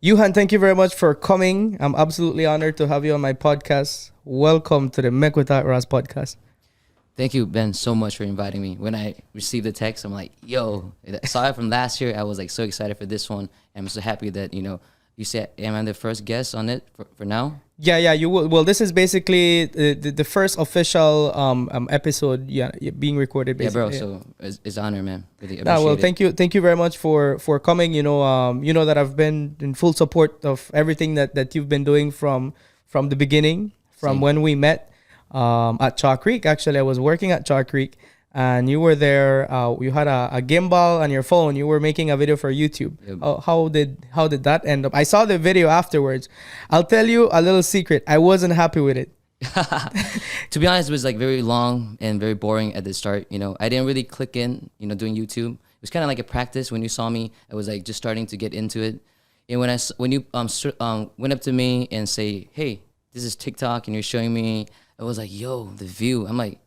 Yuhan, thank you very much for coming. I'm absolutely honored to have you on my podcast. Welcome to the Make Without Rass podcast. Thank you, Ben, so much for inviting me. When I received the text, I'm like, yo, I saw it from last year. I was like so excited for this one. I'm so happy that, you said, am I the first guest on it for now? Yeah, you will. Well, this is basically the first official episode, being recorded. Yeah, bro. Basically. So it's an honor, man. Really Well, appreciate it. thank you very much for coming. You know that I've been in full support of everything that you've been doing from the beginning, from Same. when we met at Chalk Creek. Actually, I was working at Chalk Creek, and you were there. You had a gimbal on your phone. You were making a video for YouTube. Yep. How did that end up? I saw the video afterwards. I'll tell you a little secret. I wasn't happy with it. To be honest, it was like very long and very boring at the start. I didn't really click in, doing YouTube. It was kind of like a practice. When you saw me, I was like just starting to get into it. And when you went up to me and say, hey, this is TikTok and you're showing me, I was like, yo, the view. I'm like,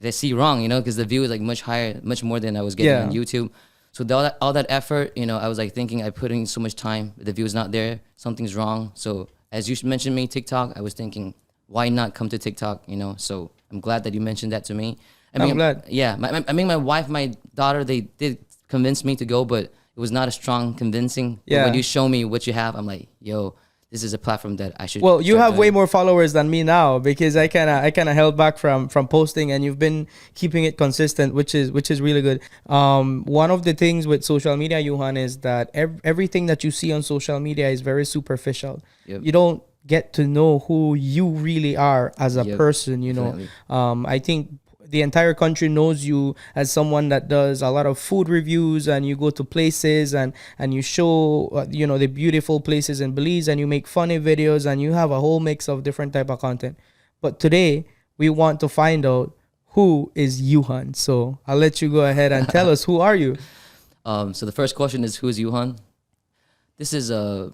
did I see wrong? Because the view is like much higher, much more than I was getting on YouTube. So all that effort, I was like thinking I put in so much time, the view is not there, something's wrong. So as you mentioned me, TikTok, I was thinking, why not come to TikTok? So I'm glad that you mentioned that to me. I'm glad. Yeah, my wife, my daughter, they did convince me to go, but it was not a strong convincing. But when you show me what you have, I'm like, yo, this is a platform that I should. Well, you have doing. way more followers than me now because I kind of held back from posting, and you've been keeping it consistent, which is really good. One of the things with social media, Yuhan, is that everything that you see on social media is very superficial. Yep. You don't get to know who you really are as a person. Definitely. I think the entire country knows you as someone that does a lot of food reviews, and you go to places and you show the beautiful places in Belize, and you make funny videos, and you have a whole mix of different type of content. But today we want to find out who is Yuhan. So I'll let you go ahead and tell us, who are you? So the first question is, who is Yuhan? This is a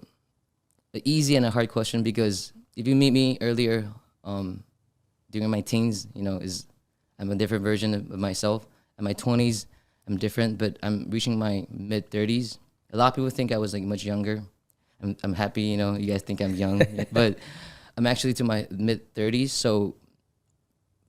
easy and a hard question, because if you meet me earlier, during my teens, I'm a different version of myself. In my 20s, I'm different, but I'm reaching my mid 30s. A lot of people think I was like much younger. I'm happy, you guys think I'm young, but I'm actually to my mid 30s. So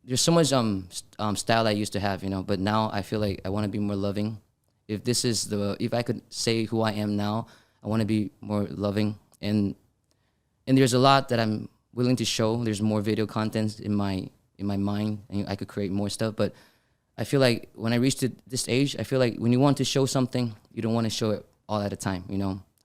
there's so much style I used to have, but now I feel like I want to be more loving. If I could say who I am now, I want to be more loving, and there's a lot that I'm willing to show. There's more video content in my mind, and I could create more stuff. But I feel like when I reached this age, I feel like when you want to show something, you don't want to show it all at a time,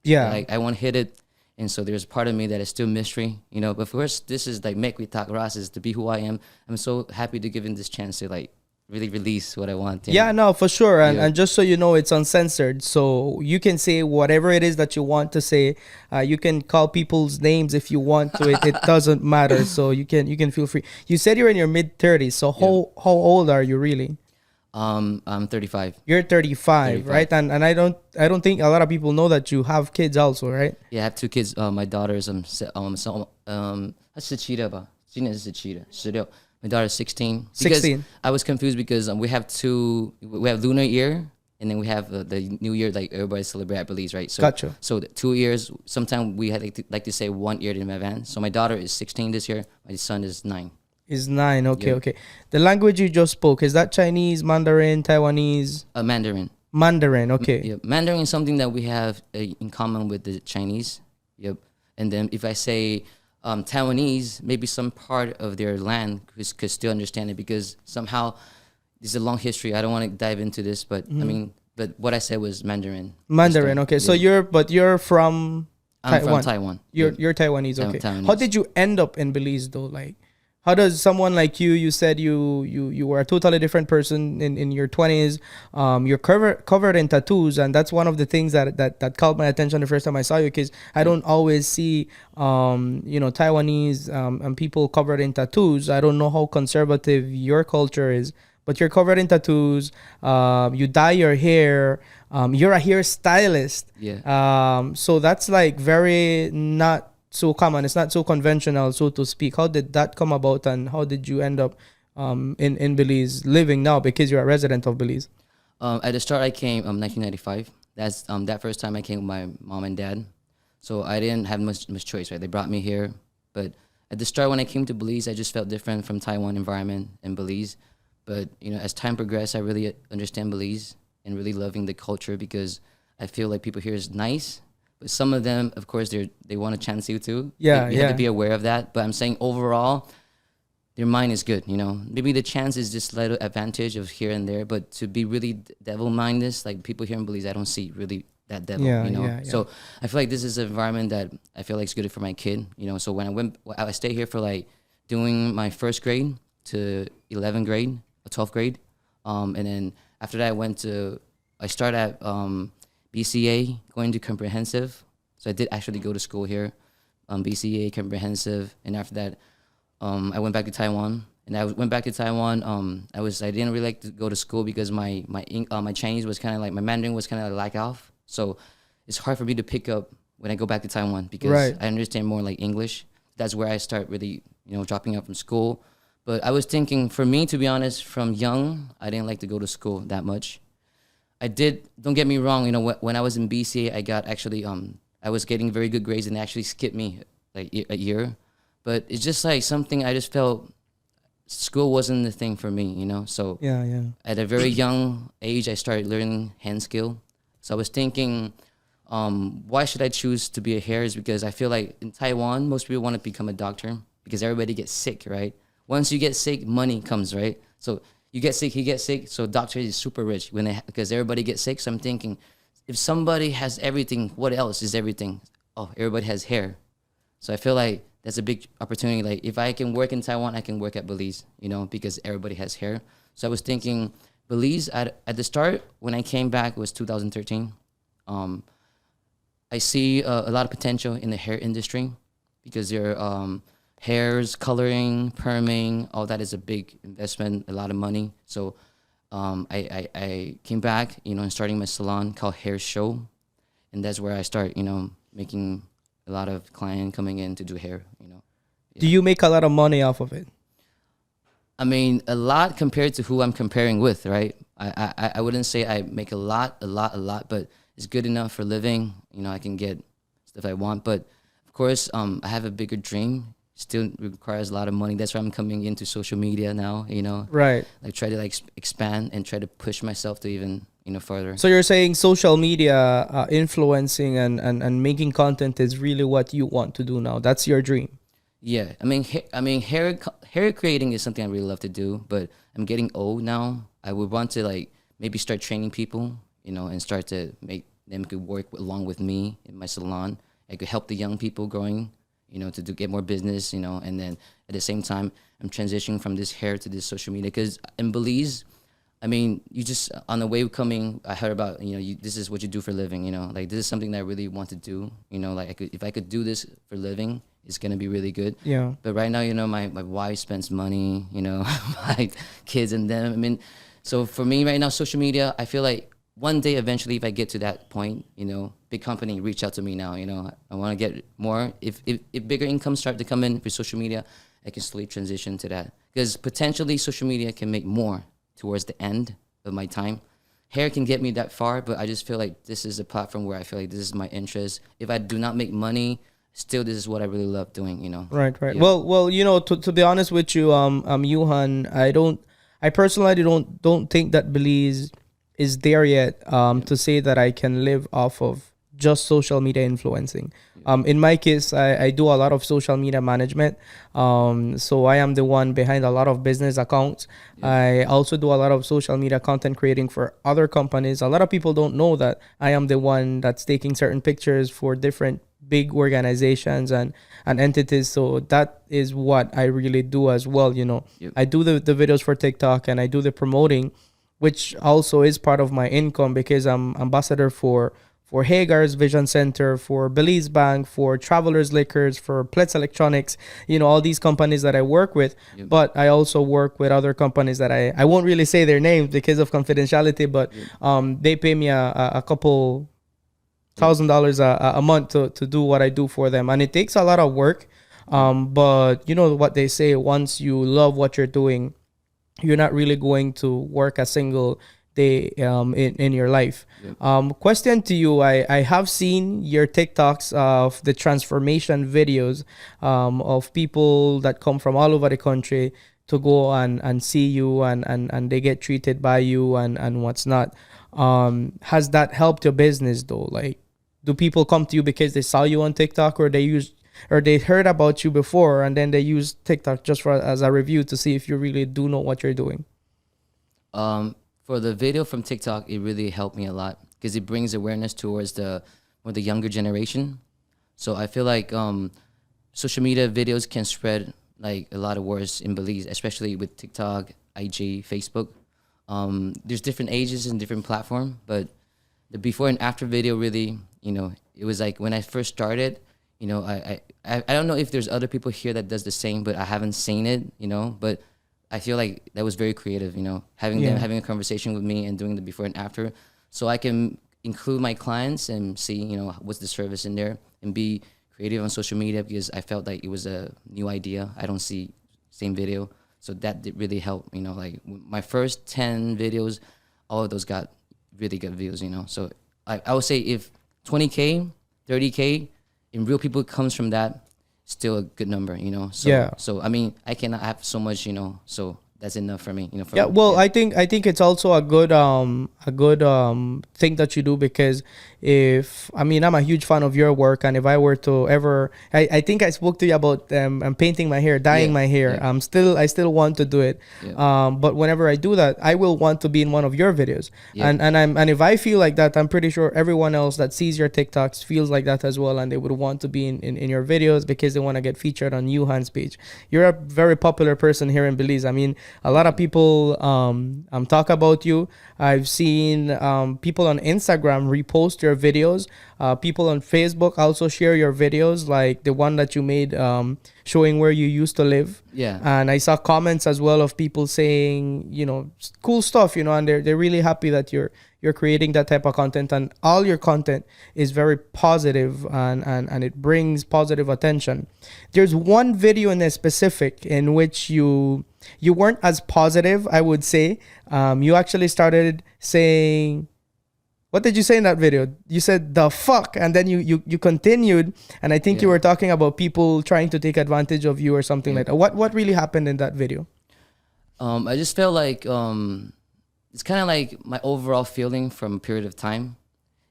Yeah. Like I want to hit it, and so there's part of me that is still mystery, But first, this is like Make We Talk Rass, is to be who I am. I'm so happy to give him this chance to like really release what I want. Yeah, no, for sure. And just so you know, it's uncensored. So you can say whatever it is that you want to say. You can call people's names if you want to. It doesn't matter. So you can feel free. You said you're in your mid 30s. So how old are you really? I'm 35. You're 35, 35. right? And I don't think a lot of people know that you have kids also, right? Yeah, I have two kids. My daughter's 17吧，今年是17了，16。My daughter's 16. Because 16. I was confused because we have Lunar Year, and then we have the New Year, like everybody celebrate at Belize, right? So, Gotcha. So the 2 years, sometimes we had like to say 1 year in advance. So my daughter is 16 this year. My son is 9. Is 9. Okay, Yeah. okay. The language you just spoke, is that Chinese, Mandarin, Taiwanese? Mandarin. Mandarin, okay. Yeah, Mandarin is something that we have in common with the Chinese. Yep. And then if I say Taiwanese, maybe some part of their land could still understand it, because somehow there's a long history. I don't want to dive into this, but I mean, but what I said was Mandarin. Mandarin, okay. So you're from I'm Taiwan. from Taiwan. You're Taiwanese, I'm okay. Taiwanese. How did you end up in Belize though? Like, how does someone like you said you were a totally different person in your 20s. You're covered in tattoos, and that's one of the things that caught my attention the first time I saw you, because I don't always see Taiwanese and people covered in tattoos. I don't know how conservative your culture is, but you're covered in tattoos. You dye your hair. You're a hairstylist. Yeah. So that's like very not so common. It's not so conventional, so to speak. How did that come about, and how did you end up in Belize living now, because you're a resident of Belize? At the start, I came 1995. That's that first time I came with my mom and dad. So I didn't have much choice, right? They brought me here, but at the start when I came to Belize, I just felt different from Taiwan environment and Belize. But as time progressed, I really understand Belize and really loving the culture because I feel like people here is nice, but some of them, of course, they want to chance you too. Yeah, You have to yeah. be aware of that. But I'm saying overall, their mind is good. Maybe the chance is just little advantage of here and there, but to be really devil minded, like people here in Belize, I don't see really that devil. Yeah, yeah, yeah. So I feel like this is an environment that I feel like is good for my kid. So when I stay here for like doing my first grade to 11th grade, 12th grade, and then after that I started at BCA, going to comprehensive. So I did actually go to school here, BCA comprehensive, and after that, I went back to Taiwan. And I went back to Taiwan. I didn't really like to go to school because my Chinese was kind of like my Mandarin was kind of like lack off. So it's hard for me to pick up when I go back to Taiwan because Right. I understand more like English. That's where I start really dropping out from school. But I was thinking, for me, to be honest, from young, I didn't like to go to school that much. I did. Don't get me wrong. When I was in BCA, I got actually I was getting very good grades and they actually skipped me like a year. But it's just like something I just felt school wasn't the thing for me. So Yeah, yeah. at a very young age, I started learning hand skill. So I was thinking, why should I choose to be a hair? Is because I feel like in Taiwan, most people want to become a doctor because everybody gets sick, right? Once you get sick, money comes, right? So you get sick, he gets sick. So doctor is super rich because everybody gets sick. So I'm thinking, if somebody has everything, what else is everything? Oh, everybody has hair. So I feel like that's a big opportunity. Like if I can work in Taiwan, I can work at Belize, because everybody has hair. So I was thinking Belize at the start when I came back, it was 2013. I see a lot of potential in the hair industry because there hairs, coloring, perming, all that is a big investment, a lot of money. So I came back, and starting my salon called Hair Show. And that's where I start, making a lot of client coming in to do hair. Do you make a lot of money off of it? I mean, a lot compared to who I'm comparing with, right? I wouldn't say I make a lot, but it's good enough for living. I can get stuff I want. But of course, I have a bigger dream. Still requires a lot of money. That's why I'm coming into social media now, Right. like try to like expand and try to push myself to even, further. So you're saying social media influencing and making content is really what you want to do now. That's your dream. Yeah, hair creating is something I really love to do, but I'm getting old now. I would want to like maybe start training people, and start to make them could work along with me in my salon. I could help the young people growing, to get more business, and then at the same time, I'm transitioning from this hair to this social media because in Belize, you just on the wave coming, I heard about, this is what you do for a living, like this is something that I really want to do, like if I could do this for a living, it's going to be really good. Yeah. But right now, my wife spends money, my kids and them. So for me right now, social media, I feel like one day eventually if I get to that point, big company reach out to me now, I want to get more. If bigger incomes start to come in for social media, I can slowly transition to that. Because potentially social media can make more towards the end of my time. Hair can get me that far, but I just feel like this is a platform where I feel like this is my interest. If I do not make money, still this is what I really love doing, Right. Yeah. Well, to be honest with you, Yuhan, I personally don't think that Belize is there yet, to say that I can live off of just social media influencing. In my case, I do a lot of social media management. So I am the one behind a lot of business accounts. I also do a lot of social media content creating for other companies. A lot of people don't know that I am the one that's taking certain pictures for different big organizations and entities. So that is what I really do as well. Yep. I do the videos for TikTok and I do the promoting, which also is part of my income because I'm ambassador for Hagar's Vision Center, for Belize Bank, for Travelers Liquors, for Plets Electronics, all these companies that I work with. Yep. But I also work with other companies that I won't really say their names because of confidentiality, but they pay me a couple $1,000 a month to do what I do for them. And it takes a lot of work. But you know what they say, once you love what you're doing, you're not really going to work a single in your life. Yep. Question to you: I have seen your TikToks of the transformation videos of people that come from all over the country to go and see you, and they get treated by you and what's not. Has that helped your business though? Like, do people come to you because they saw you on TikTok, or they heard about you before and then they use TikTok just for as a review to see if you really do know what you're doing? For the video from TikTok, it really helped me a lot because it brings awareness towards the younger generation. So I feel like social media videos can spread like a lot of words in Belize, especially with TikTok, IG, Facebook. There's different ages and different platform, but the before and after video really, it was like when I first started, I don't know if there's other people here that does the same, but I haven't seen it, but I feel like that was very creative, having them having a conversation with me and doing the before and after, so I can include my clients and see, what's the service in there and be creative on social media because I felt like it was a new idea. I don't see same video. So that did really help, like my first 10 videos, all of those got really good views, So I would say if 20K, 30K in real people comes from that, still a good number, So, So I mean, I cannot have so much, so that's enough for me, Yeah, well, I think it's also a good thing that you do, because I'm a huge fan of your work, and if I were to ever, I think I spoke to you about I'm painting my hair, dyeing my hair. I still want to do it. But whenever I do that, I will want to be in one of your videos. And if I feel like that, I'm pretty sure everyone else that sees your TikToks feels like that as well, and they would want to be in your videos because they want to get featured on Yuhan's page. You're a very popular person here in Belize. I mean, a lot of people talk about you. I've seen people on Instagram repost your videos. People on Facebook also share your videos, like the one that you made showing where you used to live. Yeah. And I saw comments as well of people saying, cool stuff, and they're really happy that you're creating that type of content, and all your content is very positive, and it brings positive attention. There's one video in a specific in which you weren't as positive, I would say. You actually started saying, what did you say in that video? You said the fuck, and then you continued, and I think you were talking about people trying to take advantage of you or something like that. What really happened in that video? I just felt like it's kind of like my overall feeling from a period of time.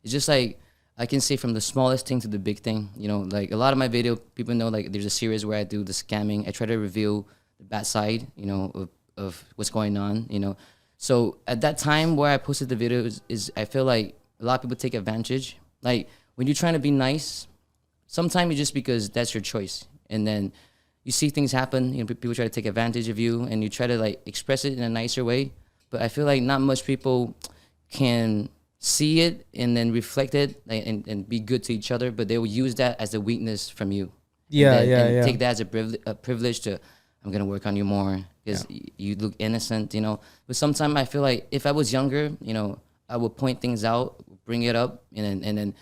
It's just like I can say from the smallest thing to the big thing. Like a lot of my video, people know like there's a series where I do the scamming. I try to reveal the bad side, of what's going on, So at that time where I posted the videos is I feel like a lot of people take advantage. Like when you're trying to be nice, sometimes it's just because that's your choice. And then you see things happen, people try to take advantage of you, and you try to like express it in a nicer way. But I feel like not much people can see it and then reflect it and be good to each other, but they will use that as a weakness from you. And take that as a privilege to, I'm going to work on you more because you look innocent, But sometimes I feel like if I was younger, I would point things out, bring it up, and then,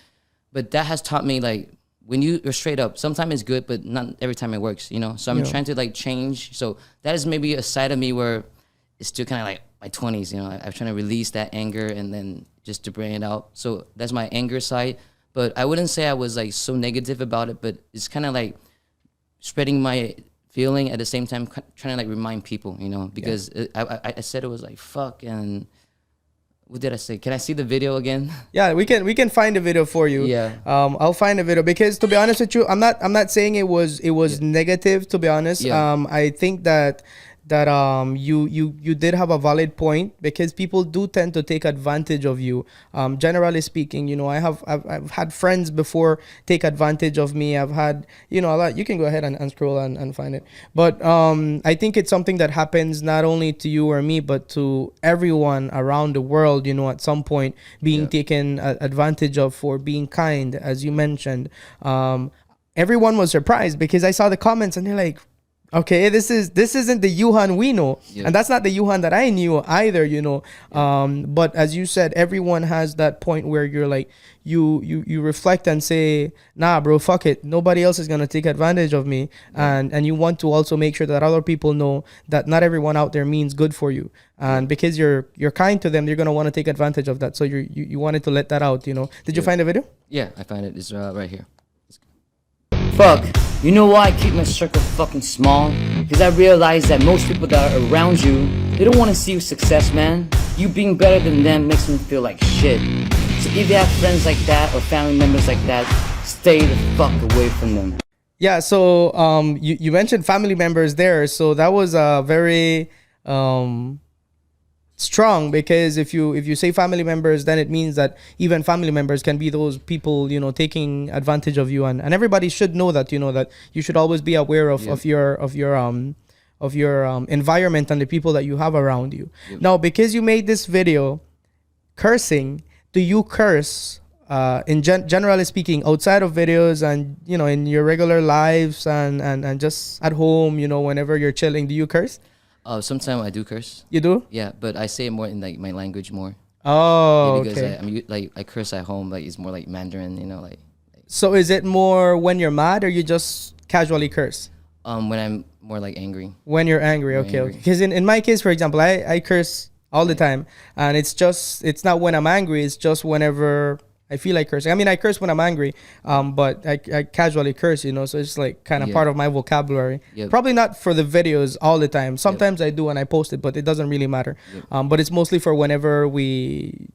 but that has taught me like, when you're straight up, sometimes it's good, but not every time it works, So I'm trying to like change. So that is maybe a side of me where it's still kind of like my 20s, I'm trying to release that anger and then just to bring it out. So that's my anger side. But I wouldn't say I was like so negative about it, but it's kind of like spreading my feeling at the same time, trying to like remind people, because I said it was like, fuck. And what did I say? Can I see the video again? Yeah, we can find a video for you. Yeah. I'll find a video, because to be honest with you, I'm not saying it was negative, to be honest. I think that you did have a valid point, because people do tend to take advantage of you. Generally speaking, I've had friends before take advantage of me. I've had, a lot. You can go ahead and scroll and find it. But I think it's something that happens not only to you or me, but to everyone around the world, at some point being taken advantage of for being kind, as you mentioned. Everyone was surprised, because I saw the comments and they're like, Okay, this isn't the Yuhan we know, Yep. and that's not the Yuhan that I knew either. But as you said, everyone has that point where you're like, you reflect and say, nah, bro, fuck it. Nobody else is gonna take advantage of me, and you want to also make sure that other people know that not everyone out there means good for you, and because you're kind to them, they're gonna want to take advantage of that. So you wanted to let that out. Did you find the video? Yeah, I find it. It's right here. Fuck. You know why I keep my circle fucking small? Because I realize that most people that are around you, they don't want to see you success, man. You being better than them makes them feel like shit. So if you have friends like that or family members like that, stay the fuck away from them. Yeah, so you mentioned family members there, so that was a very strong, because if you say family members, then it means that even family members can be those people taking advantage of you, and everybody should know that that you should always be aware of your environment and the people that you have around you. Now, because you made this video cursing, do you curse generally speaking outside of videos and in your regular lives and just at home, whenever you're chilling? Do you curse? Sometimes I do curse. You do? Yeah, but I say it more in like my language more. Oh, Yeah, because okay. I curse at home. Like it's more like Mandarin. So is it more when you're mad, or you just casually curse When I'm more like angry. when you're angry? When Okay, angry. okay. Because in my case, for example, I curse all the time, and it's not when I'm angry. It's just whenever I feel like cursing. I mean, I curse when I'm angry, but I casually curse, so it's like kind of Yeah. part of my vocabulary. Yep. Probably not for the videos all the time. Sometimes I do and I post it, but it doesn't really matter. But it's mostly for whenever we,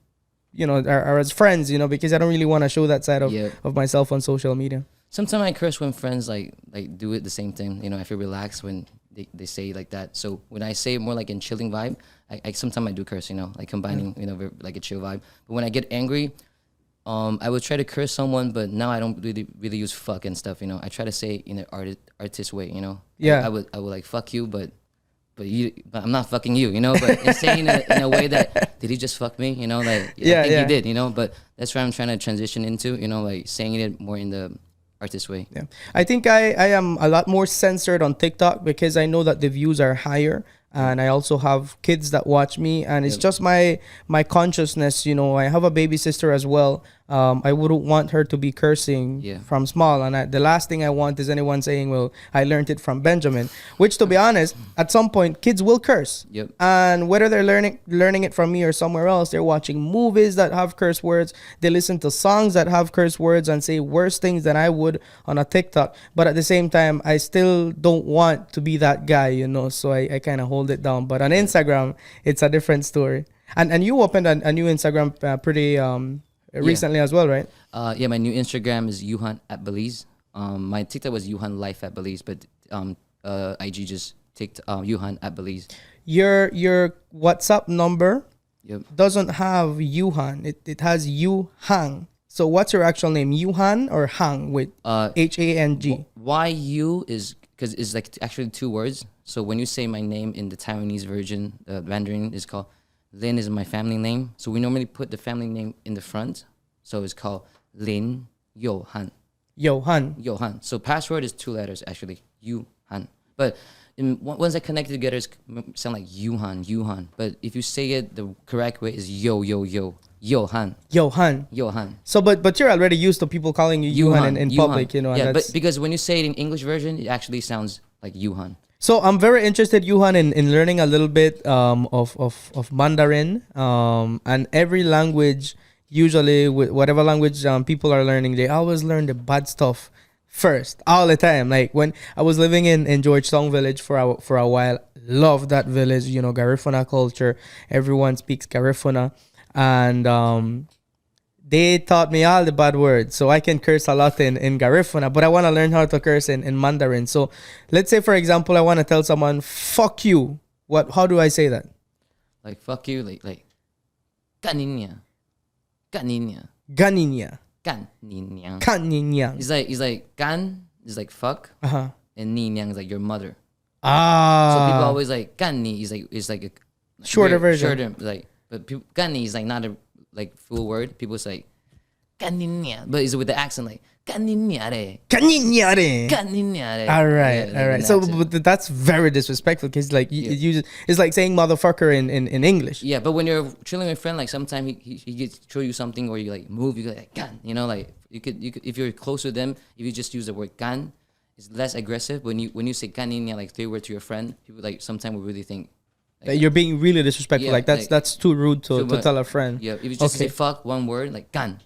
are as friends, because I don't really want to show that side of myself on social media. Sometimes I curse when friends like do it the same thing. I feel relaxed when they say like that. So when I say more like in chilling vibe, I sometimes I do curse. Like combining like a chill vibe. But when I get angry, I would try to curse someone, but now I don't really use fuck and stuff. I try to say in an artist way. Yeah. I would like fuck you, but I'm not fucking you. But it's saying it in a way that did he just fuck me? Like I think he did. But that's what I'm trying to transition into. Like saying it more in the artist way. Yeah, I think I am a lot more censored on TikTok because I know that the views are higher, and I also have kids that watch me, and it's just my consciousness. I have a baby sister as well. I wouldn't want her to be cursing from small, and the last thing I want is anyone saying, "Well, I learned it from Benjamin," which, to be honest, at some point, kids will curse. Yep. And whether they're learning it from me or somewhere else, they're watching movies that have curse words. They listen to songs that have curse words and say worse things than I would on a TikTok. But at the same time, I still don't want to be that guy, So I kind of hold it down. But on Instagram, it's a different story. And you opened a new Instagram pretty recently as well, right? Yeah, my new Instagram is Yuhan at Belize. My TikTok was Yuhan Life at Belize, but IG just Yuhan at Belize. Your WhatsApp number Yep. doesn't have Yuhan. It has Yuhang. So what's your actual name? Yuhan or Hang with Hang? YU is because it's like actually two words. So when you say my name in the Taiwanese version, the Mandarin is called Lin is my family name. So we normally put the family name in the front. So it's called Lin Yohan. Johan. Yohan. So password is two letters actually, Yuhan. But once I connect it together, it sound like Yuhan. But if you say it the correct way, is Yohan. Johan. So but you're already used to people calling you Yuhan in public, and Yeah, that's... but because when you say it in English version, it actually sounds like Yuhan. So I'm very interested, Yuhan, in learning a little bit of Mandarin. And every language, usually with whatever language people are learning, they always learn the bad stuff first, all the time. Like when I was living in Georgetown Village for a while, loved that village, Garifuna culture. Everyone speaks Garifuna. And they taught me all the bad words, so I can curse a lot in Garifuna, but I want to learn how to curse in Mandarin. So let's say, for example, I want to tell someone, fuck you. How do I say that? Like fuck you, like Ganinya. Ganinya. Ganinya. Kaninya. He's like gan is like fuck, and ninyang is like your mother. So people always like gani is like a shorter version. Shorter, like, but people, gani is like not a like full word. People say Kaninya. But it's with the accent like Kaninyare. Kaninyare. Kaninyare. All right, Yeah, all like right. an So accent. but that's very disrespectful because like it uses it's like saying motherfucker in English. Yeah, but when you're chilling with a friend, like sometimes he gets show you something or you like move, you go like gan, you know, like you could if you're close with them, if you just use the word gan, it's less aggressive. When you say kaninya like three words to your friend, people like sometimes will really think That you're being really disrespectful. Yeah, like that's too rude to but- tell a friend. yeah, if you just say Okay. fuck one word like gan,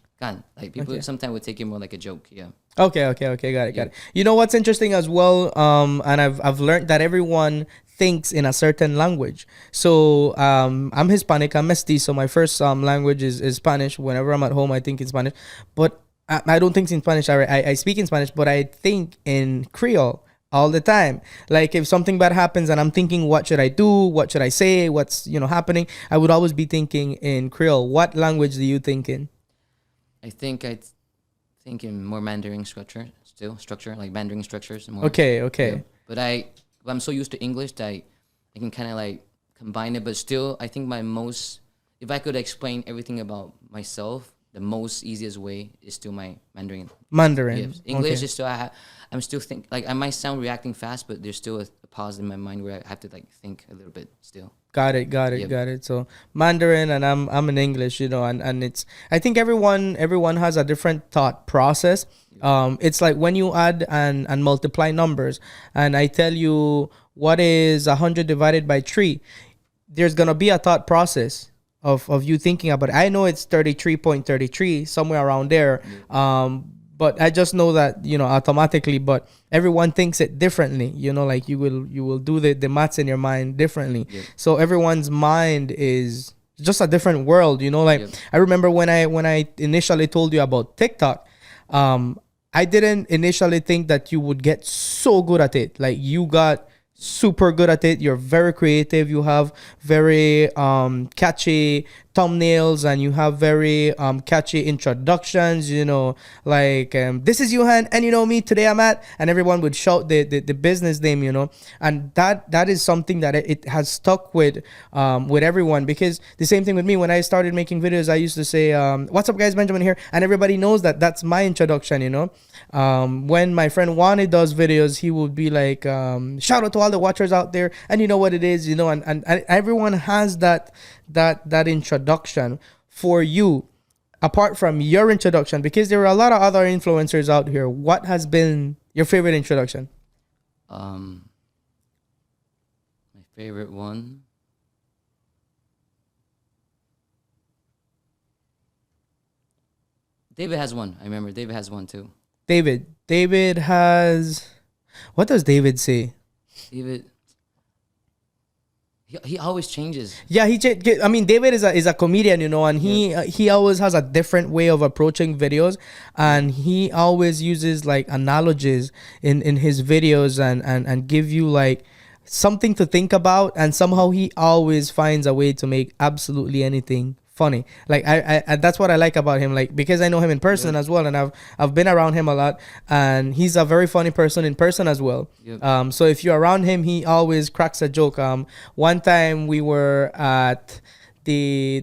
like people Okay. sometimes would take it more like a joke. Yeah. Okay, got it. You know what's interesting as well, and I've learned that everyone thinks in a certain language. So I'm Hispanic, I'm mestizo. My first language is Spanish. Whenever I'm at home, I think in Spanish, but I don't think in Spanish. I speak in Spanish, but I think in Creole all the time. Like if something bad happens and I'm thinking, what should I do? What should I say? What's happening? I would always be thinking in Creole. What language do you think in? I think in more Mandarin structure, like Mandarin structures. More, Okay. yeah. But I'm so used to English that I can kind of like combine it. But still, I think if I could explain everything about myself, the most easiest way is still my Mandarin. Mandarin. Yes. English Okay. is still, I'm still like I might sound reacting fast, but there's still a pause in my mind where I have to like think a little bit still. Got it. Yep. So Mandarin and I'm in English, and it's I think everyone has a different thought process. It's like when you add and multiply numbers, and I tell you what is 100 divided by 3, there's gonna be a thought process of you thinking about it. I know it's 33.33 somewhere around there. But I just know that automatically. But everyone thinks it differently. Like you will do the maths in your mind differently. Yep. So everyone's mind is just a different world. Like Yep. I remember when I initially told you about TikTok. I didn't initially think that you would get so good at it. Like you got super good at it. You're very creative. You have very catchy thumbnails and you have very catchy introductions. Like this is Yuhan and me today I'm at, and everyone would shout the business name. And that is something that it has stuck with everyone, because the same thing with me when I started making videos. I used to say what's up guys, Benjamin here, and everybody knows that that's my introduction. When my friend Wani does videos, he would be like shout out to all the watchers out there, and you know what it is, and everyone has that introduction for you, apart from your introduction, because there are a lot of other influencers out here. What has been your favorite introduction? My favorite one. David has one. I remember David has one too. David has, what does David say? David. He always changes. Yeah, I mean, David is a comedian, and he always has a different way of approaching videos, and he always uses like analogies in his videos and give you like something to think about, and somehow he always finds a way to make absolutely anything funny. Like I that's what I like about him, like because I know him in person as well, and I've been around him a lot, and he's a very funny person in person as well. Yep. So if you're around him, he always cracks a joke. One time we were at the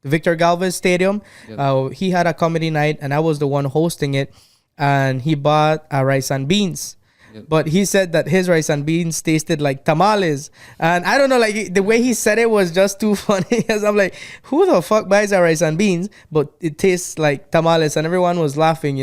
Victor Galvez Stadium. Yep. He had a comedy night and I was the one hosting it, and he bought a rice and beans. Yep. But he said that his rice and beans tasted like tamales, and I don't know, like the way he said it was just too funny. Because I'm like, who the fuck buys a rice and beans, but it tastes like tamales? And everyone was laughing,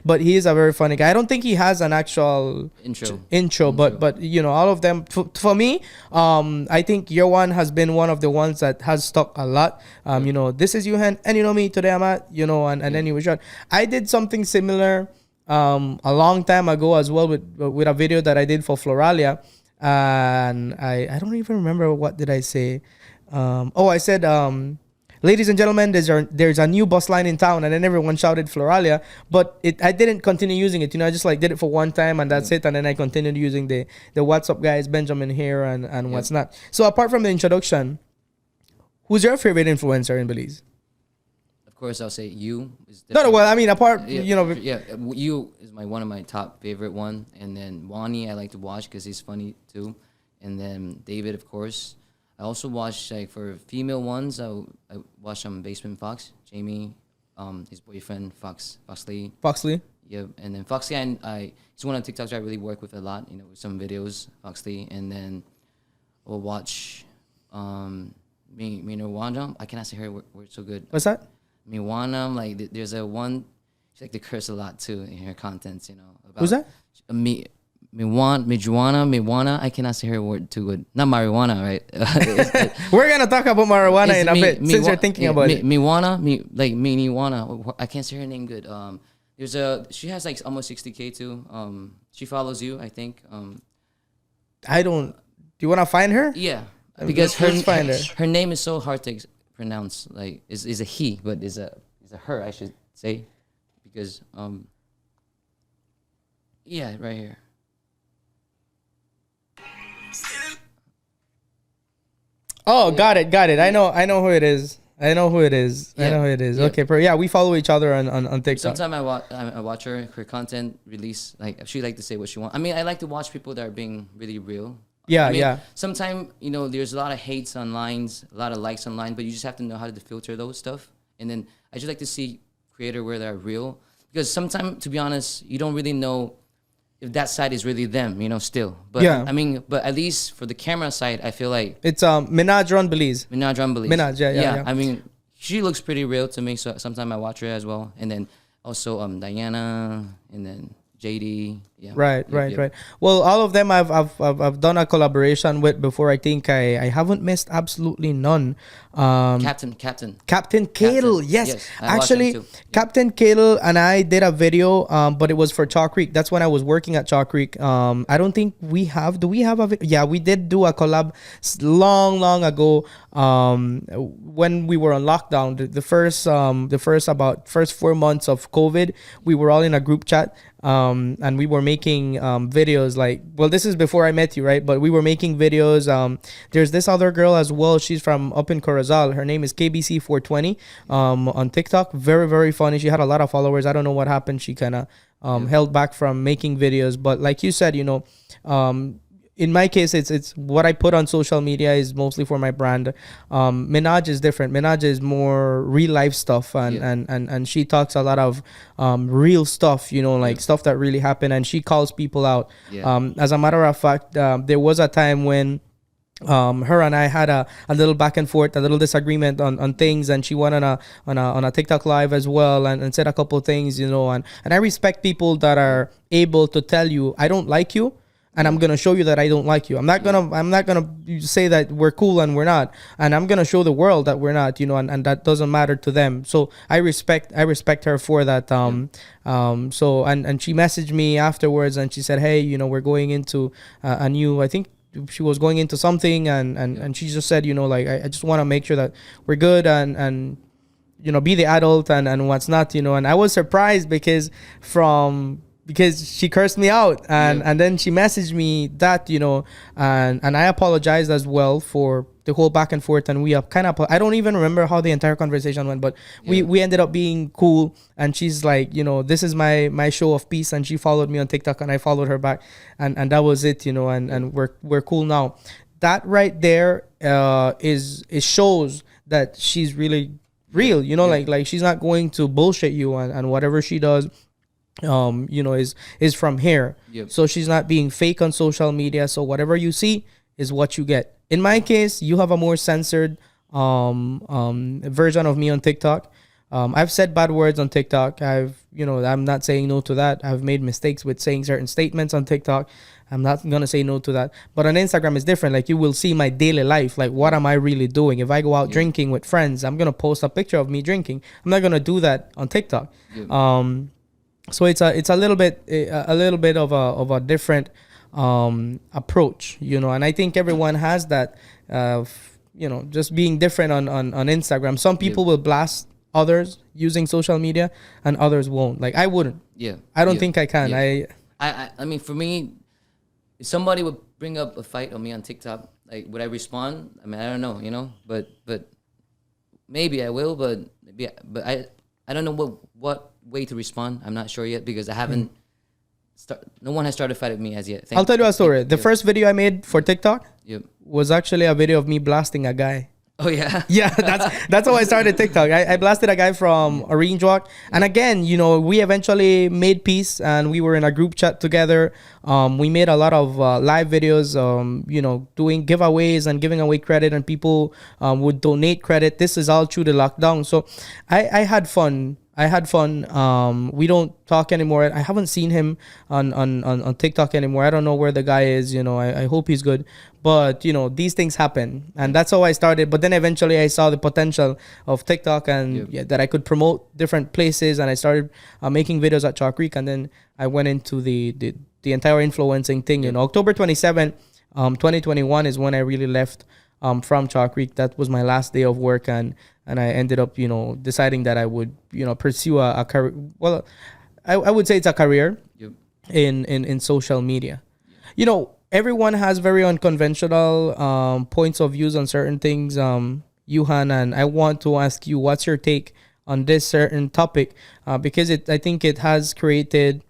But he is a very funny guy. I don't think he has an actual intro, but all of them for me, I think your one has been one of the ones that has stuck a lot. This is Yuhan, and me today I'm at, and then he was shot. I did something similar a long time ago as well with a video that I did for Floralia, and I don't even remember what did I say. I said, ladies and gentlemen, there's a new bus line in town, and then everyone shouted Floralia, but I didn't continue using it. I just like did it for one time and that's it, and then I continued using the what's up guys, Benjamin here, and what's not. So apart from the introduction, who's your favorite influencer in Belize? Of course, I'll say you. No, well, I mean, apart, you is one of my top favorite one, and then Wani I like to watch because he's funny too, and then David, of course. I also watch like for female ones. I watch Basement Fox, Jamie, his boyfriend Foxley. Foxley. Yeah, and then Foxley, he's one of the TikToks I really work with a lot. With some videos, Foxley, and then we'll watch Mirwana. I cannot say her word so good. What's that? Mirwana, like there's a one. She like to curse a lot too in her contents. About Who's that? Marijuana. I cannot say her word too good. Not marijuana, right? We're gonna talk about marijuana in a bit since you're thinking about it. Marijuana. I can't say her name good. She has like almost 60K too. She follows you, I think. I don't. Do you want to find her? Yeah, because Let's find her. Her name is so hard to pronounce. Like is a he, but is a her, I should say, because yeah, right here. Oh, got it. I know who it is. I know who it is. Yeah. Yeah. Okay, yeah, we follow each other on TikTok. Sometimes I watch her content release. Like she like to say what she wants. I mean, I like to watch people that are being really real. Yeah, I mean, yeah. Sometimes there's a lot of hates online, a lot of likes online, but you just have to know how to filter those stuff. And then I just like to see creator where they're real, because sometimes, to be honest, you don't really know if that side is really them, still. But yeah. I mean, but at least for the camera side, I feel like it's Minaj on Belize. Minaj, yeah. I mean, she looks pretty real to me, so sometimes I watch her as well. And then also Diana, and then JD. Yeah. Right. Well, all of them I've done a collaboration with before. I think I haven't missed absolutely none. Captain Cadle, yes. I watched Actually, him too. Yeah. Captain Cadle and I did a video, but it was for Chalk Creek. That's when I was working at Chalk Creek. I don't think we have. Do we have a video? Yeah, we did do a collab long ago. When we were on lockdown, the first 4 months of COVID, we were all in a group chat. And we were making videos this is before I met you, right? But we were making videos. There's this other girl as well. She's from up in Corozal. Her name is KBC420 on TikTok. Very, very funny. She had a lot of followers. I don't know what happened. She kind of held back from making videos. But like you said, in my case, it's what I put on social media is mostly for my brand. Minaj is different. Minaj is more real life stuff, and she talks a lot of real stuff, stuff that really happened, and she calls people out. As a matter of fact, there was a time when her and I had a little back and forth, a little disagreement on things, and she went on a TikTok live as well and said a couple of things, and I respect people that are able to tell you, I don't like you, and I'm gonna show you that I don't like you. I'm not gonna say that we're cool and we're not, and I'm gonna show the world that we're not, and that doesn't matter to them. So I respect her for that. So and she messaged me afterwards and she said, hey, we're going into a new, I think she was going into something, and she just said, I just want to make sure that we're good and be the adult and what's not, and I was surprised because she cursed me out and then she messaged me that, and I apologized as well for the whole back and forth, and we have I don't even remember how the entire conversation went, but we ended up being cool, and she's like, this is my show of peace, and she followed me on TikTok and I followed her back, and that was it, and we're cool now. That right there it shows that she's really real, like she's not going to bullshit you, and whatever she does is from here. So she's not being fake on social media. So whatever you see is what you get. In my case, you have a more censored version of me on TikTok. I've said bad words on TikTok. I'm not saying no to that. I've made mistakes with saying certain statements on TikTok. I'm not gonna say no to that. But on Instagram, it's different. Like, you will see my daily life. Like, what am I really doing? If I go out drinking with friends, I'm gonna post a picture of me drinking. I'm not gonna do that on TikTok. So it's a little bit of a different approach, and I think everyone has that, just being different on Instagram. Some people will blast others using social media and others won't. Like, I wouldn't. I don't think I can. I mean, for me, if somebody would bring up a fight on me on TikTok, like, would I respond? I mean, I don't know, but maybe I will, but I don't know what way to respond. I'm not sure yet, because I haven't no one has started a fight with me as yet. I'll tell you a story. The first video I made for TikTok Yep. was actually a video of me blasting a guy. Oh yeah. Yeah, that's how I started TikTok. I blasted a guy from Orange Walk, and again, you know, we eventually made peace, and we were in a group chat together. We made a lot of live videos, you know, doing giveaways and giving away credit, and people would donate credit. This is all through the lockdown, so I had fun. We don't talk anymore. I haven't seen him on TikTok anymore. I don't know where the guy is. You know, I hope he's good. But, you know, these things happen. And that's how I started. But then eventually I saw the potential of TikTok and that I could promote different places. And I started making videos at Chalk Creek. And then I went into the entire influencing thing. You know, October 27, 2021 is when I really left from Chalk Creek. That was my last day of work. And I ended up, you know, deciding that I would, you know, pursue a career. Well, I would say it's a career in social media. You know, everyone has very unconventional points of views on certain things, Yuhan, and I want to ask you, what's your take on this certain topic? Because I think it has created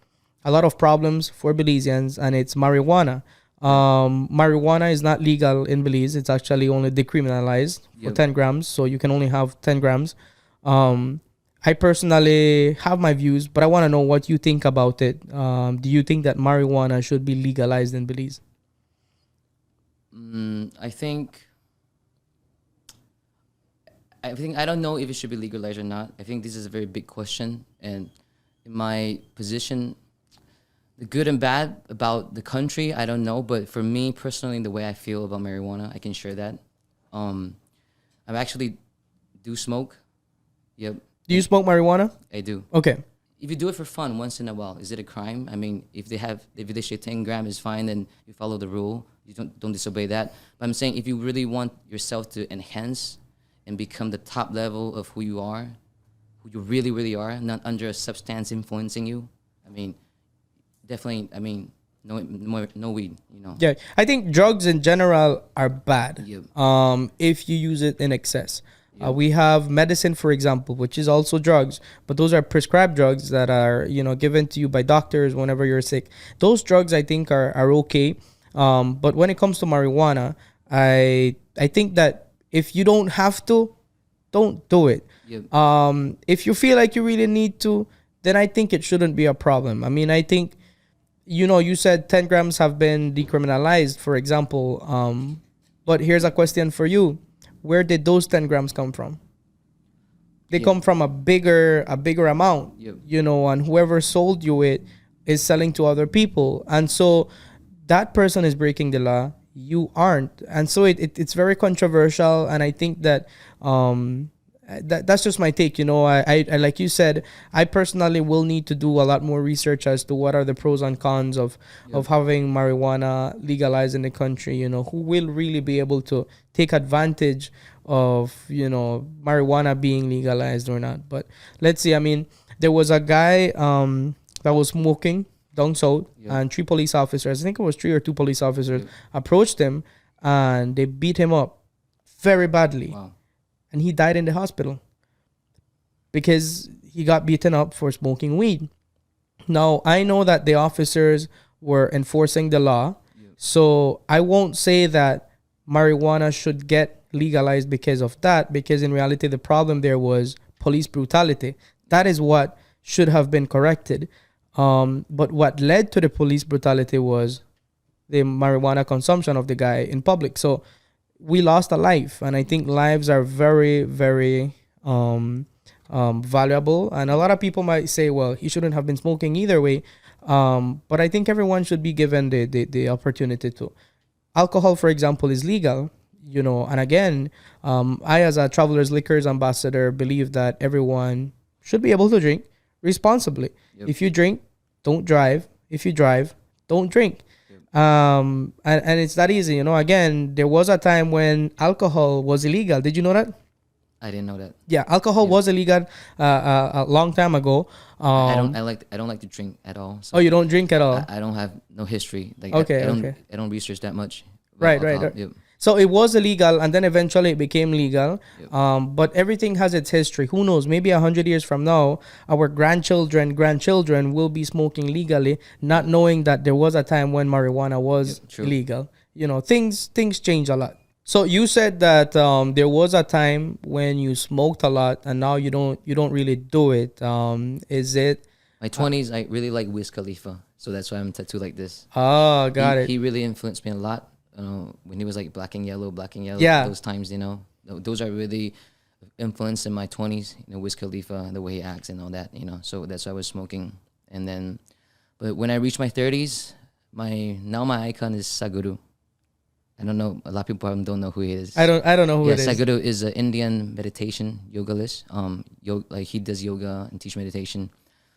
a lot of problems for Belizeans, and it's marijuana. Marijuana is not legal in Belize. It's actually only decriminalized for 10 grams. So you can only have 10 grams. I personally have my views, but I want to know what you think about it. Do you think that marijuana should be legalized in Belize? I think I don't know if it should be legalized or not. I think this is a very big question, and in my position, the good and bad about the country, I don't know. But for me personally, the way I feel about marijuana, I can share that. I actually do smoke. Yep. Do you smoke marijuana? I do. Okay. If you do it for fun once in a while, is it a crime? I mean, if they say 10 grams is fine, then you follow the rule. You don't disobey that. But I'm saying if you really want yourself to enhance and become the top level of who you are, who you really, really are, not under a substance influencing you, I mean, definitely, I mean, no weed, you know. Yeah, I think drugs in general are bad. Yep. If you use it in excess. We have medicine, for example, which is also drugs, but those are prescribed drugs that are, you know, given to you by doctors whenever you're sick. Those drugs, I think, are okay. But when it comes to marijuana, I think that if you don't have to, don't do it. Yep. If you feel like you really need to, then I think it shouldn't be a problem. I mean, I think, you know, you said 10 grams have been decriminalized, for example. But here's a question for you. Where did those 10 grams come from? They come from a bigger amount, you know, and whoever sold you it is selling to other people. And so that person is breaking the law. You aren't. And so it's very controversial. And I think that that's just my take. You know, I like you said, I personally will need to do a lot more research as to what are the pros and cons of having marijuana legalized in the country. You know, who will really be able to take advantage of, you know, marijuana being legalized or not. But let's see. I mean, there was a guy that was smoking down south, and 3 police officers, I think it was 3 or 2 police officers, approached him, and they beat him up very badly. Wow. And he died in the hospital because he got beaten up for smoking weed. Now, I know that the officers were enforcing the law, so I won't say that marijuana should get legalized because of that, because in reality, the problem there was police brutality. That is what should have been corrected. But what led to the police brutality was the marijuana consumption of the guy in public. So we lost a life, and I think lives are very, very valuable. And a lot of people might say, well, he shouldn't have been smoking either way. But I think everyone should be given the opportunity to. Alcohol, for example, is legal, you know. And again, I, as a Travelers Liquors ambassador, believe that everyone should be able to drink responsibly. If you drink, don't drive. If you drive, don't drink. And it's that easy, you know. Again, there was a time when alcohol was illegal. Did you know that? I didn't know that. Yeah, alcohol was illegal a long time ago. I don't like to drink at all. So oh, you don't drink at all? I don't have no history. Like okay, I don't research that much. Right. Alcohol. Yep. So it was illegal, and then eventually it became legal. Yep. But everything has its history. Who knows? Maybe 100 years from now, our grandchildren will be smoking legally, not knowing that there was a time when marijuana was Yep, true. illegal. You know, things change a lot. So you said that there was a time when you smoked a lot, and now you don't really do it. Is it? My 20s, I really like Wiz Khalifa, so that's why I'm tattooed like this. Oh, got it. He really influenced me a lot. When he was like black and yellow. Yeah. Those times, those are really influenced in my 20s. Wiz Khalifa, the way he acts and all that. So that's why I was smoking. And then, but when I reached my 30s, my icon is Sadhguru. I don't know. A lot of people probably don't know who he is. I don't know who Yeah, it is. Sadhguru is an Indian meditation yogalist. Like he does yoga and teach meditation.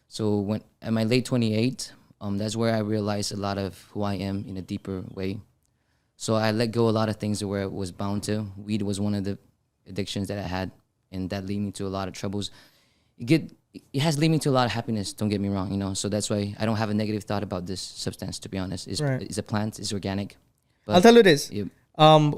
So when at my late 28, that's where I realized a lot of who I am in a deeper way. So I let go a lot of things where I was bound to. Weed was one of the addictions that I had, and that led me to a lot of troubles. It has led me to a lot of happiness. Don't get me wrong, So that's why I don't have a negative thought about this substance. To be honest, Right. it's a plant. It's organic. But I'll tell you this. Yep.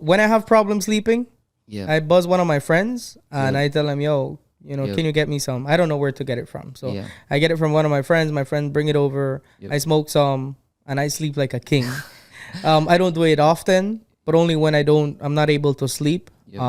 When I have problems sleeping, Yeah. I buzz one of my friends and Yeah. I tell him, yo, Yeah. can you get me some? I don't know where to get it from. So Yeah. I get it from one of my friends. My friend bring it over. Yep. I smoke some and I sleep like a king. I don't do it often, but only when I'm not able to sleep. Yep.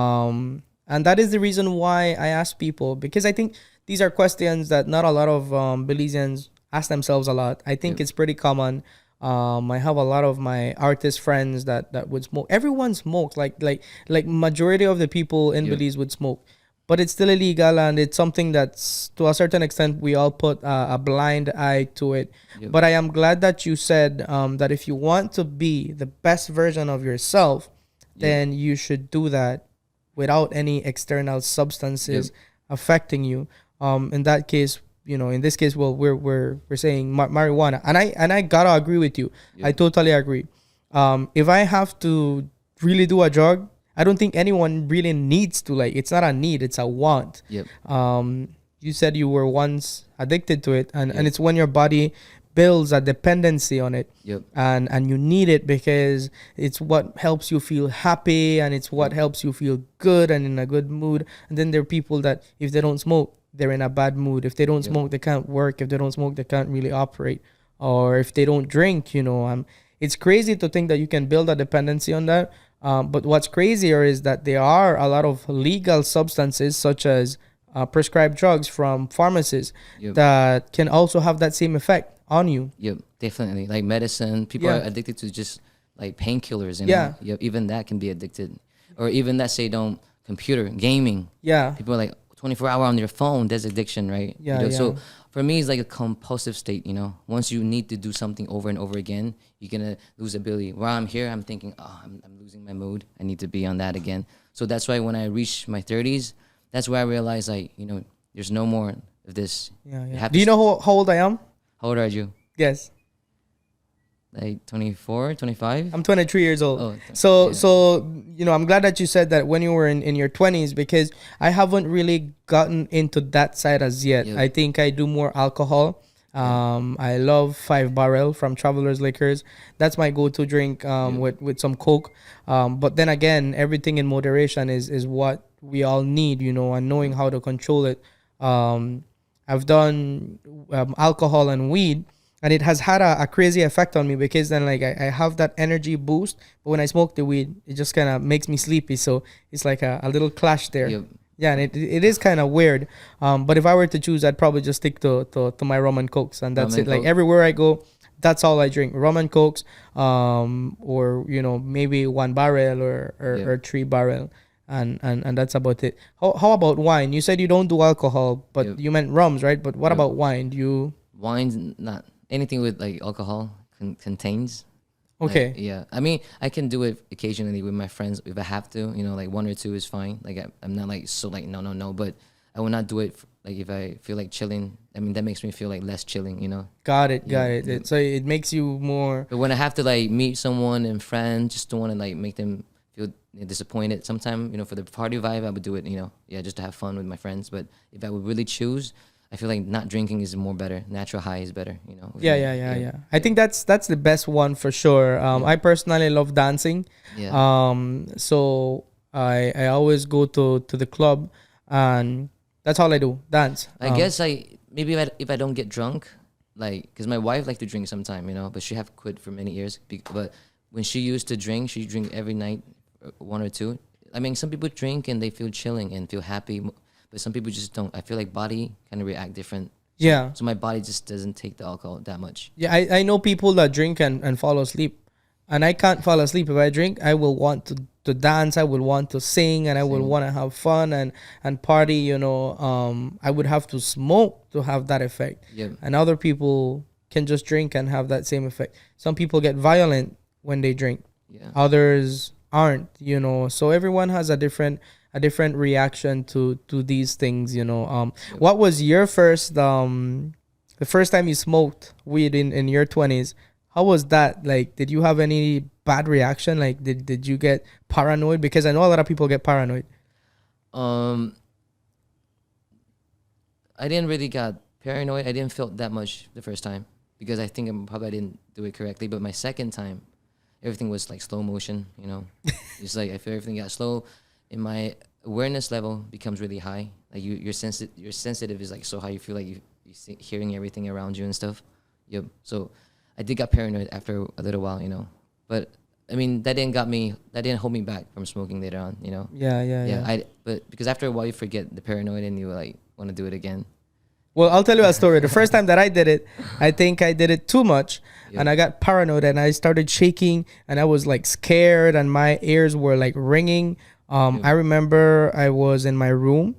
And that is the reason why I ask people, because I think these are questions that not a lot of Belizeans ask themselves a lot. I think Yep. it's pretty common. I have a lot of my artist friends that would smoke. Everyone smokes. Like majority of the people in Yep. Belize would smoke, but it's still illegal, and it's something that's to a certain extent we all put a blind eye to it. Yep. But I am glad that you said that if you want to be the best version of yourself, then you should do that without any external substances affecting you. In that case, in this case, well, we're saying marijuana, and I gotta agree with you. I totally agree. If I have to really do a drug, I don't think anyone really needs to. Like, it's not a need, it's a want. Yep. You said you were once addicted to it, and it's when your body builds a dependency on it. Yep. And you need it because it's what helps you feel happy, and it's what helps you feel good and in a good mood. And then there are people that if they don't smoke, they're in a bad mood. If they don't smoke, they can't work. If they don't smoke, they can't really operate. Or if they don't drink, it's crazy to think that you can build a dependency on that. But what's crazier is that there are a lot of legal substances, such as prescribed drugs from pharmacies, Yep. that can also have that same effect on you. Yep, definitely. Like medicine, people Yeah. are addicted to just like painkillers. Yeah. Yep, even that can be addicted. Or even that say don't computer gaming. Yeah. People are like 24-hour on their phone. There's addiction, right? Yeah, So yeah. for me, it's like a compulsive state. Once you need to do something over and over again, you're gonna lose ability. While I'm here, I'm thinking, oh, I'm losing my mood. I need to be on that again. So that's why when I reach my 30s, that's where I realized there's no more of this. Yeah, yeah. have Do to you know how old I am? How old are you? Yes. Like 24, 25? I'm 23 years old. Oh, so yeah. so I'm glad that you said that when you were in your 20s, because I haven't really gotten into that side as yet. Yeah. I think I do more alcohol. I love 5 Barrel from Travelers Liquors. That's my go-to drink with some Coke. But then again, everything in moderation is what we all need, and knowing how to control it. I've done alcohol and weed, and it has had a crazy effect on me, because then like I have that energy boost, but when I smoke the weed, it just kind of makes me sleepy. So it's like a little clash there. Yep. Yeah, and it is kind of weird. But if I were to choose, I'd probably just stick to my rum and cokes, and that's Rum it. and Like Coke? everywhere I go, that's all I drink: rum and cokes, or maybe 1 barrel or 3 barrel, and that's about it. How about wine? You said you don't do alcohol, but Yep. you meant rums, right? But what Yep. about wine? Do you? Wine's not anything with like alcohol contains. Okay. Like, yeah. I mean, I can do it occasionally with my friends if I have to. Like 1 or 2 is fine. Like I'm not like so like no. But I will not do it like if I feel like chilling. I mean, that makes me feel like less chilling. Got it. Yeah, So it makes you more. But when I have to like meet someone and friends, just don't want to like make them feel disappointed. Sometimes for the party vibe, I would do it. Just to have fun with my friends. But if I would really choose, I feel like not drinking is more better. Natural high is better, you know. with Yeah, me. yeah, yeah, yeah. I think that's the best one for sure. I personally love dancing. Yeah. So I always go to the club, and that's all I do, dance. I guess maybe if I don't get drunk, like, because my wife like to drink sometime, you know, but she have quit for many years. But when she used to drink, she drink every night, one or two. I mean, some people drink and they feel chilling and feel happy, but some people just don't. I feel like body kind of react different. Yeah. So my body just doesn't take the alcohol that much. Yeah, I know people that drink and fall asleep. And I can't fall asleep. If I drink, I will want to dance, I will want to sing, and I will want to have fun and party, you know. I would have to smoke to have that effect. Yeah. And other people can just drink and have that same effect. Some people get violent when they drink. Yeah. Others aren't, you know. So everyone has a different reaction to these things, you know. What was your first the first time you smoked weed in your 20s? How was that? Like, did you have any bad reaction? Like, did you get paranoid? Because I know a lot of people get paranoid. I didn't really got paranoid. I didn't feel that much the first time because I think I didn't do it correctly. But my second time, everything was like slow motion, you know. It's like I feel everything got slow, and my awareness level becomes really high. Like you're sensitive is like so high. You feel like you hearing everything around you and stuff. Yep. So I did get paranoid after a little while, you know. But I mean, that didn't hold me back from smoking later on, you know. Yeah. But because after a while you forget the paranoid and you like want to do it again. Well, I'll tell you a story. The first time that I did it, I think I did it too much, and I got paranoid, and I started shaking, and I was like scared, and my ears were like ringing. I remember I was in my room,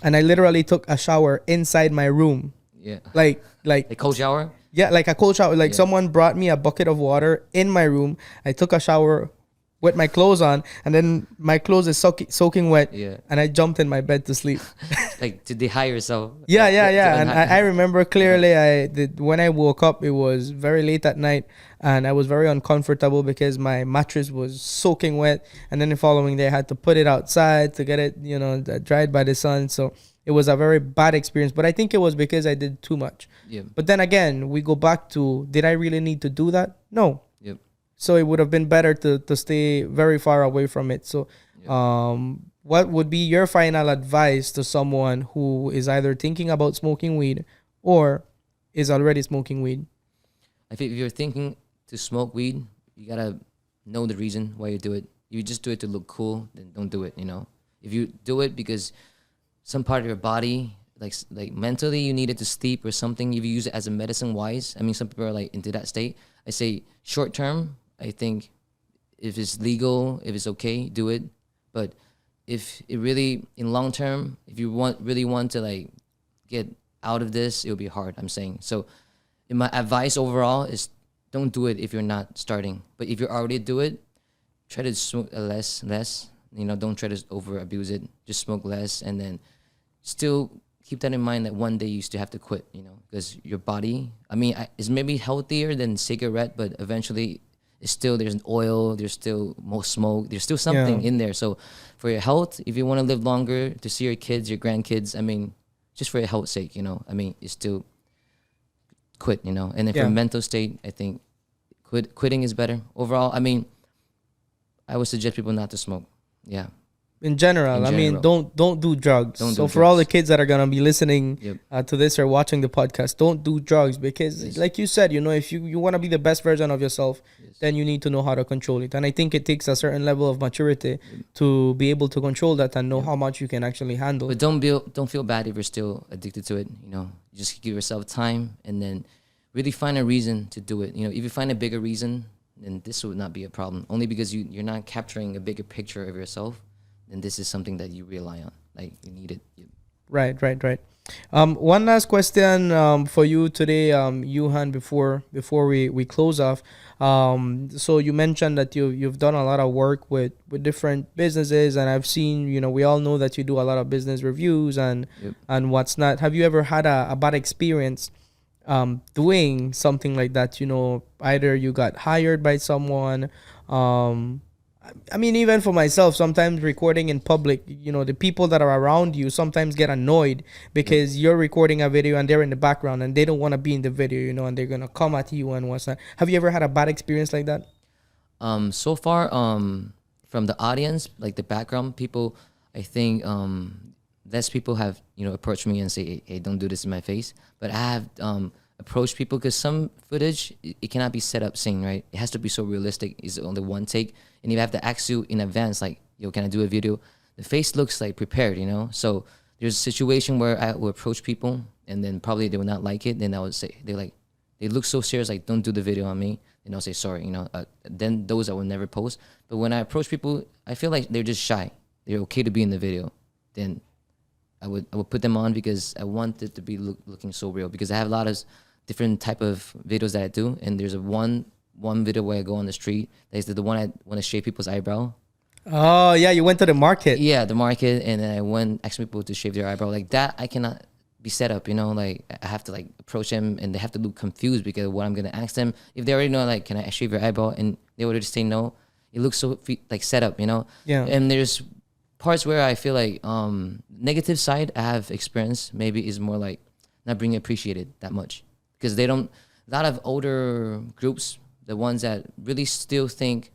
and I literally took a shower inside my room. Yeah. Like A cold shower? yeah, like a cold shower. Like someone brought me a bucket of water in my room. I took a shower with my clothes on, and then my clothes is soaking wet. Yeah. And I jumped in my bed to sleep. Like to dehydrate yourself. Yeah. To And I remember clearly when I woke up, it was very late at night, and I was very uncomfortable because my mattress was soaking wet. And then the following day, I had to put it outside to get it, you know, dried by the sun. So it was a very bad experience. But I think it was because I did too much. Yeah. But then again, we go back to, did I really need to do that? No. Yep. So it would have been better to stay very far away from it. So what would be your final advice to someone who is either thinking about smoking weed or is already smoking weed? I think if you're thinking to smoke weed, you gotta know the reason why you do it. You just do it to look cool, then don't do it, you know. If you do it because some part of your body, like mentally you need it to sleep or something, if you use it as a medicine wise, I mean, some people are like into that state. I say short term, I think if it's legal, if it's okay, do it. But if it really, in long term, if you really want to like get out of this, it'll be hard, I'm saying. So my advice overall is don't do it if you're not starting. But if you already do it, try to smoke less, you know, don't try to over abuse it. Just smoke less, and then still keep that in mind that one day you still have to quit, you know, because your body, I mean, it's maybe healthier than cigarette, but eventually it's still, there's an oil, there's still more smoke, there's still something in there. So for your health, if you want to live longer, to see your kids, your grandkids, I mean, just for your health's sake, you know, I mean, it's still quit, you know. And then for mental state, I think quitting is better. Overall, I mean, I would suggest people not to smoke. Yeah. In general, I mean, don't do drugs. Don't so do for all the drugs. kids that are gonna be listening to this or watching the podcast, don't do drugs because, like you said, you know, if you want to be the best version of yourself, then you need to know how to control it. And I think it takes a certain level of maturity to be able to control that and know how much you can actually handle. But don't feel bad if you're still addicted to it. You know, just give yourself time and then really find a reason to do it. You know, if you find a bigger reason, then this would not be a problem. Only because you're not capturing a bigger picture of yourself, then this is something that you rely on. Like you need it. Right. One last question for you today, Yuhan, before we close off. So you mentioned that you've done a lot of work with different businesses, and I've seen, you know, we all know that you do a lot of business reviews and what's not. Have you ever had a bad experience doing something like that? You know, either you got hired by someone, I mean, even for myself, sometimes recording in public, the people that are around you sometimes get annoyed because you're recording a video and they're in the background and they don't want to be in the video, and they're gonna come at you and what's not. Have you ever had a bad experience like that? So far, from the audience, like the background people, I think less people have approached me and say, hey, don't do this in my face. But I have approached people because some footage it cannot be set up scene, right? It has to be so realistic. It's only one take, and you have to ask you in advance, like, yo, can I do a video? The face looks like prepared, So there's a situation where I will approach people, and then probably they would not like it. Then I would say they look so serious, like, don't do the video on me. And I'll say sorry, then those I will never post. But when I approach people, I feel like they're just shy. They're okay to be in the video. Then I would put them on because I want it to be looking so real. Because I have a lot of different type of videos that I do, and there's one video where I go on the street. That's the one I want to shave people's eyebrow. Oh yeah, you went to the market. Yeah, the market, and then I went asking people to shave their eyebrow like that. I cannot be set up, like I have to like approach them and they have to look confused because of what I'm gonna ask them. If they already know, like, can I shave your eyebrow, and they would just say no, it looks so like set up, Yeah. And there's parts where I feel like negative side I have experienced maybe is more like not being appreciated that much because they don't. A lot of older groups, the ones that really still think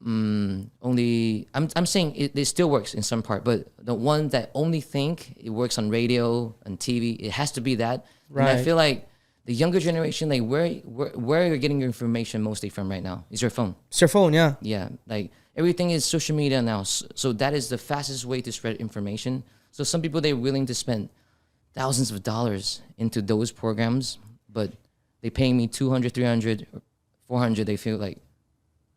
only I'm saying it still works in some part, but the one that only think it works on radio and TV, it has to be that. Right. And I feel like the younger generation, like where you're getting your information mostly from right now is your phone. It's your phone, yeah. Yeah, like everything is social media now, so that is the fastest way to spread information. So some people, they're willing to spend thousands of dollars into those programs, but they paying me 200, 300, 400. They feel like,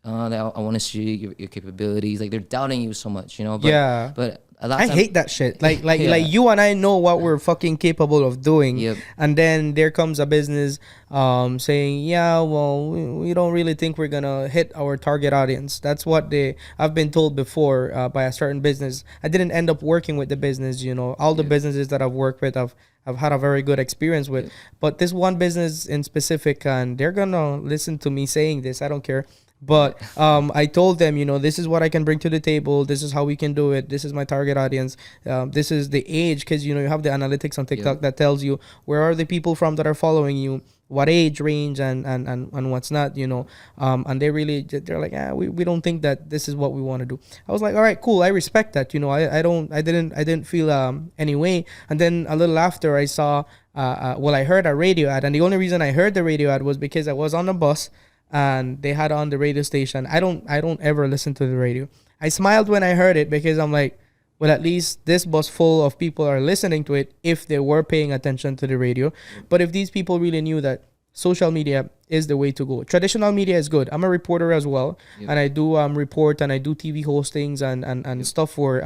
I want to see your capabilities. Like they're doubting you so much, But, Yeah. But a lot I of time, hate that shit. Like Yeah. like you and I know what we're fucking capable of doing. Yep. And then there comes a business saying, yeah, well, we don't really think we're gonna hit our target audience. That's what I've been told before by a certain business. I didn't end up working with the business, All the businesses that I've worked with, I've had a very good experience with. But this one business in specific, and they're gonna listen to me saying this, I don't care. But I told them, this is what I can bring to the table. This is how we can do it. This is my target audience. This is the age, because you have the analytics on TikTok that tells you where are the people from that are following you, what age range, and what's not, and they're like, we don't think that this is what we want to do. I was like, all right, cool. I respect that. I didn't feel any way. And then a little after, I saw I heard a radio ad, and the only reason I heard the radio ad was because I was on the bus and they had on the radio station. I don't ever listen to the radio. I smiled when I heard it because I'm like, well, at least this bus full of people are listening to it if they were paying attention to the radio. But if these people really knew that social media is the way to go. Traditional media is good. I'm a reporter as well, and I do report and I do TV hostings and stuff for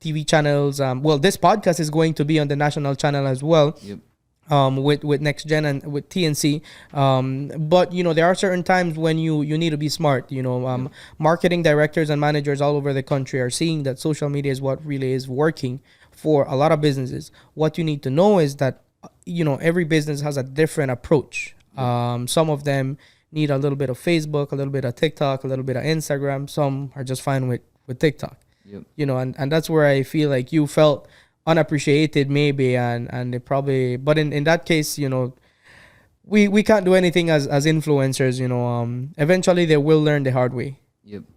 TV channels. Well, this podcast is going to be on the national channel as well. With Next Gen and with TNC, but there are certain times when you need to be smart. Marketing directors and managers all over the country are seeing that social media is what really is working for a lot of businesses. What you need to know is that every business has a different approach. Some of them need a little bit of Facebook, a little bit of TikTok, a little bit of Instagram. Some are just fine with TikTok. And that's where I feel like you felt unappreciated maybe, and they probably, but in that case, we can't do anything as influencers. Eventually they will learn the hard way.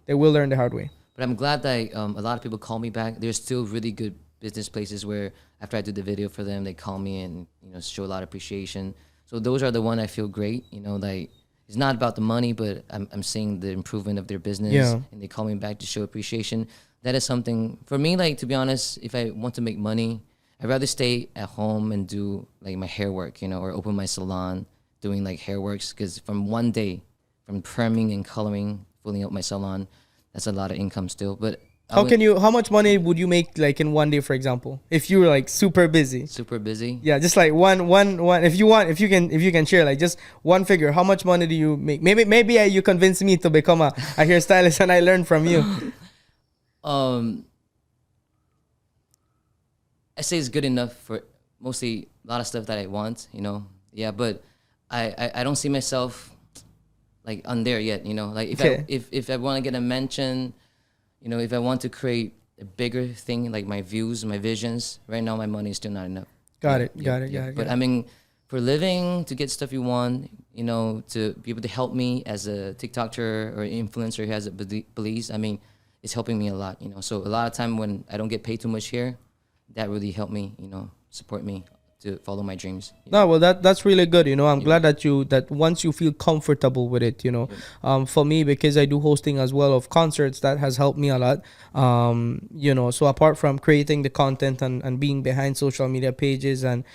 They will learn the hard way. But I'm glad that a lot of people call me back. There's still really good business places where after I do the video for them, they call me and show a lot of appreciation. So those are the one I feel great. Like it's not about the money, but I'm seeing the improvement of their business, and they call me back to show appreciation. That is something for me. Like, to be honest, if I want to make money, I'd rather stay at home and do like my hair work, or open my salon doing like hair works. Because from one day, from perming and coloring, filling up my salon, that's a lot of income still. But how much money would you make like in one day, for example, if you were like super busy? Super busy. Yeah, just like one. If you can share like just one figure, how much money do you make? Maybe you convince me to become a hairstylist and I learn from you. I say it's good enough for mostly a lot of stuff that I want, Yeah, but I don't see myself like on there yet. You know, like Okay. if I want to get a mention, you know, if I want to create a bigger thing, like my views, my visions. Right now, my money is still not enough. Got Yeah, it. yeah, Got it. yeah. Got it. But got I it. mean, for living, to get stuff you want, you know, to be able to help me as a TikToker or influencer who has a Belize, I mean, it's helping me a lot, you know. So a lot of time when I don't get paid too much here, that really helped me, you know, support me to follow my dreams. No, well, that's really good. You know, I'm glad that once you feel comfortable with it, you know, for me, because I do hosting as well of concerts, that has helped me a lot. You know, so apart from creating the content and being behind social media pages and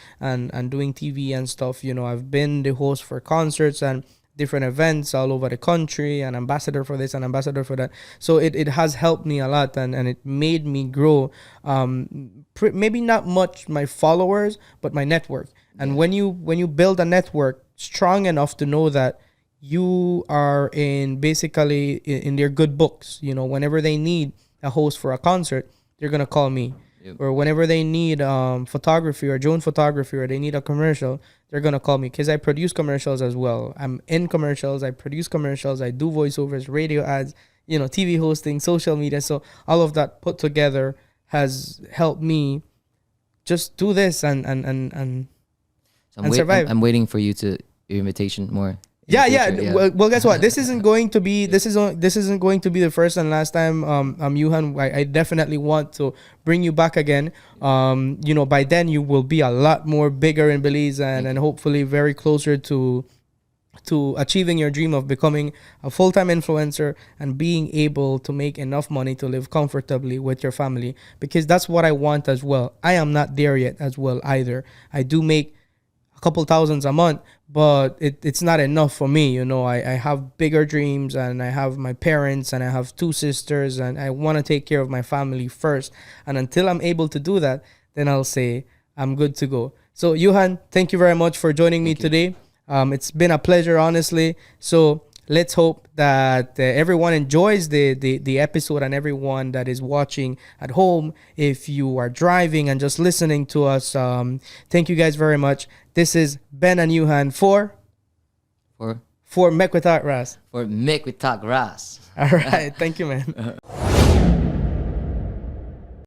doing TV and stuff, you know, I've been the host for concerts and different events all over the country, and ambassador for this and ambassador for that. So it has helped me a lot, and it made me grow. Maybe not much my followers, but my network. And when you build a network strong enough to know that you are in basically in their good books, you know, whenever they need a host for a concert, they're gonna call me. Yep. Or whenever they need photography or drone photography, or they need a commercial, they're gonna call me, because I produce commercials as well. I'm in commercials, I produce commercials, I do voiceovers, radio ads, you know, TV hosting, social media. So all of that put together has helped me just do this and So And survive. I'm waiting for your invitation more. in the yeah. future, Well, guess what? This isn't going to be this isn't going to be the first and last time. Yuhan, I definitely want to bring you back again. You know, by then you will be a lot more bigger in Belize, and hopefully very closer to achieving your dream of becoming a full-time influencer and being able to make enough money to live comfortably with your family, because that's what I want as well. I am not there yet as well either. I do make a couple thousands a month, but it's not enough for me. You know, I have bigger dreams, and I have my parents, and I have two sisters, and I want to take care of my family first. And until I'm able to do that, then I'll say I'm good to go. So Yuhan, thank you very much for joining me today. It's been a pleasure, honestly. So let's hope that everyone enjoys the episode, and everyone that is watching at home, if you are driving and just listening to us, thank you guys very much. This is Ben and Yuhan for For Make We Talk Rass. Make We Talk Rass. All right. Thank you, man.